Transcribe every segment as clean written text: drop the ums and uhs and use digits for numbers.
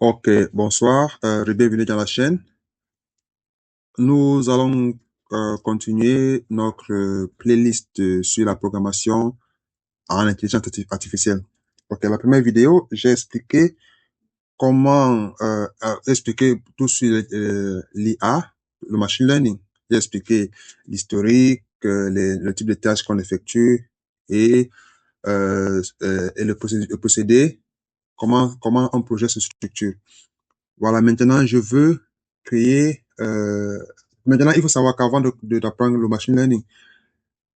Ok, bonsoir, bienvenue dans la chaîne. Nous allons continuer notre playlist sur la programmation en intelligence artificielle. Ok, la première vidéo, j'ai expliqué comment expliquer tout sur l'IA, le machine learning. J'ai expliqué l'historique, le type de tâches qu'on effectue et, le procédé, comment un projet se structure. Voilà, maintenant, je veux créer... maintenant, il faut savoir qu'avant d'apprendre le machine learning,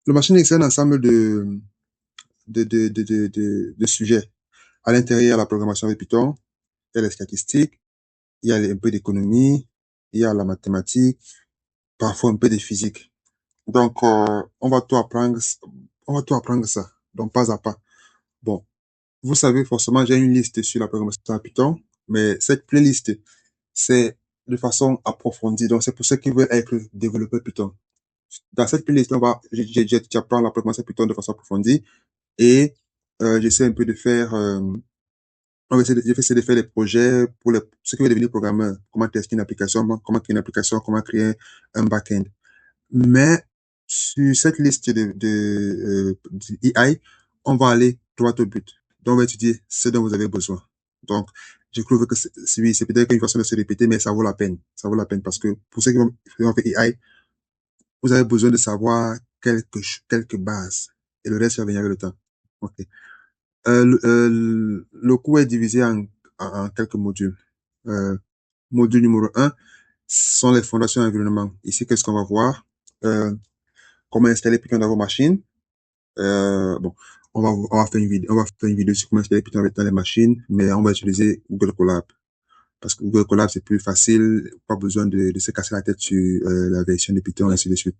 le machine learning, c'est un ensemble de sujets. À l'intérieur, il y a la programmation avec Python, il y a les statistiques, il y a un peu d'économie, il y a la mathématique, parfois un peu de physique. Donc, on va tout apprendre ça, donc pas à pas. Bon, vous savez, forcément, j'ai une liste sur la programmation à Python, mais cette playlist, c'est de façon approfondie. Donc, c'est pour ceux qui veulent être développeurs Python. Dans cette playlist, j'apprends la programmation Python de façon approfondie et j'essaie un peu de faire, je vais essayer de faire des projets pour ceux qui veulent devenir programmeurs, comment tester une application, comment créer une application, comment créer un back-end. Mais sur cette liste de AI, on va aller droit au but. Donc, on va étudier ce dont vous avez besoin. Donc, je trouve que oui, c'est peut-être une façon de se répéter, mais ça vaut la peine. Ça vaut la peine parce que pour ceux qui vont faire AI, vous avez besoin de savoir quelques bases. Et le reste va venir avec le temps. Ok. Le cours est divisé en quelques modules. Euh, Module numéro un sont les fondations environnement. Ici, qu'est-ce qu'on va voir? Comment installer Python dans vos machines. Bon, on va faire une vidéo, sur comment installer Python dans les machines, mais on va utiliser Google Colab. Parce que Google Colab, c'est plus facile, pas besoin de se casser la tête sur la version de Python, et ainsi de suite.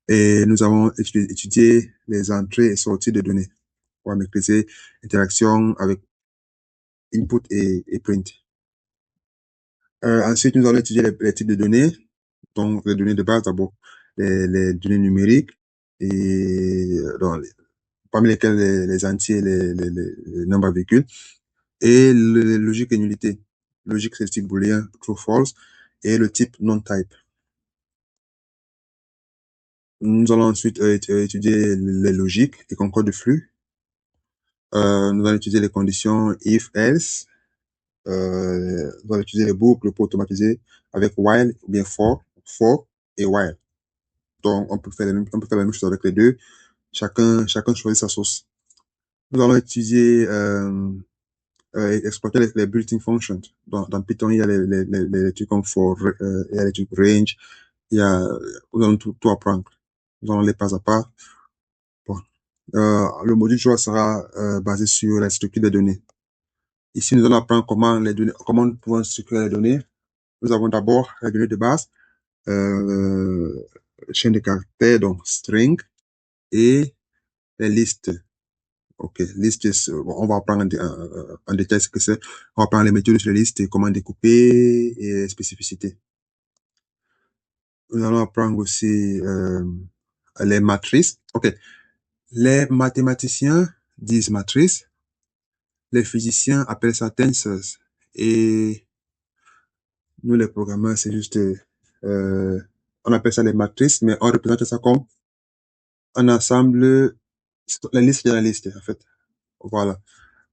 Et nous avons étudié les entrées et sorties de données pour maîtriser l'interaction avec input et print. Ensuite, nous allons étudier les types de données, donc les données de base d'abord, les données numériques, et parmi lesquelles les entiers, les nombres à virgule, et les logiques et nullités. Logique, c'est le type booléen, true, false, et le type non-type. Nous allons ensuite étudier les logiques et concours de flux. Nous allons étudier les conditions if, else. Nous allons utiliser les boucles pour automatiser avec while ou bien for et while. Donc, on peut faire la même chose avec les deux. Chacun choisit sa source. Nous allons utiliser, exploiter les built-in functions. Dans Python, il y a les trucs comme for, il y a les trucs range, nous allons tout apprendre. Nous allons les pas à pas. Bon. Le module choix sera basé sur la structure des données. Ici, nous allons apprendre comment nous pouvons structurer les données. Nous avons d'abord les données de base, chaîne de caractères, donc string, et les listes. Ok, listes, on va apprendre en détail ce que c'est. On va apprendre les méthodes sur les listes et comment découper et les spécificités. Nous allons apprendre aussi les matrices. Ok, les mathématiciens disent matrice, les physiciens appellent ça tensors, et nous les programmeurs, c'est juste, on appelle ça les matrices, mais on représente ça comme un ensemble, la liste de la liste, en fait. Voilà.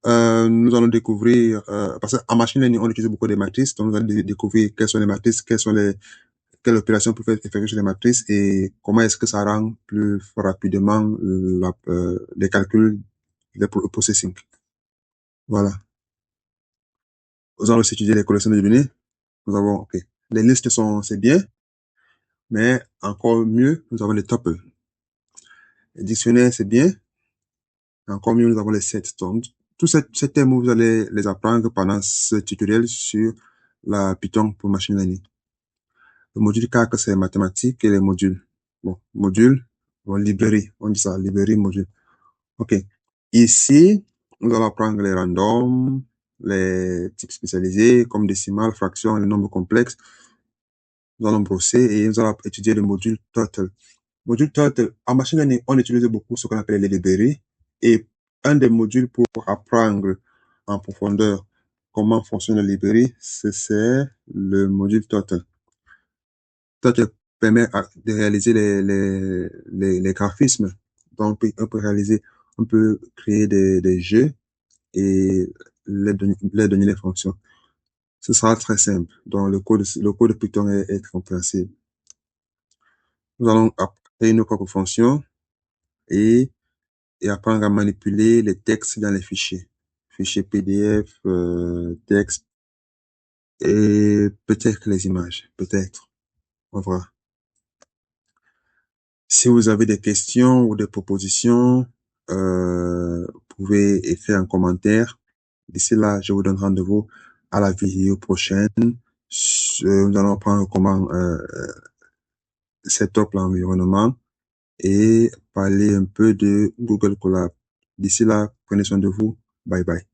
Nous allons découvrir, parce qu'en machine learning, on utilise beaucoup de matrices, donc nous allons découvrir quelles sont les matrices, quelles opérations peuvent être effectuées sur les matrices et comment est-ce que ça rend plus rapidement les calculs, le processing. Voilà. Nous allons aussi étudier les collections de données. Nous avons, ok. Les listes c'est bien, mais encore mieux, nous avons les tuples. Les dictionnaires, c'est bien, encore mieux, nous avons les sets. Donc, tous ces termes, vous allez les apprendre pendant ce tutoriel sur la Python pour machine learning. Le module 4, c'est mathématiques et les modules. Bon, module, bon, librairie, on dit ça, librairie, module. Ok. Ici, nous allons apprendre les randoms, les types spécialisés, comme décimales, fractions, les nombres complexes. Nous allons brosser et nous allons étudier le module Turtle. Module Turtle, en machine learning, on utilise beaucoup ce qu'on appelle les librairies, et un des modules pour apprendre en profondeur comment fonctionne la librairie, c'est le module Turtle. Turtle permet de réaliser les graphismes. Donc, on peut créer des jeux et les donner les fonctions. Ce sera très simple. Donc, le code de Python est compréhensible. Nous allons créer nos propres fonctions et, et apprendre à manipuler les textes dans les fichiers. Fichiers PDF, texte et peut-être les images. Peut-être. On verra. Si vous avez des questions ou des propositions, vous pouvez écrire un commentaire. D'ici là, je vous donne rendez-vous à la vidéo prochaine. Nous allons prendre comment setup l'environnement et parler un peu de Google Colab. D'ici là, prenez soin de vous. Bye bye.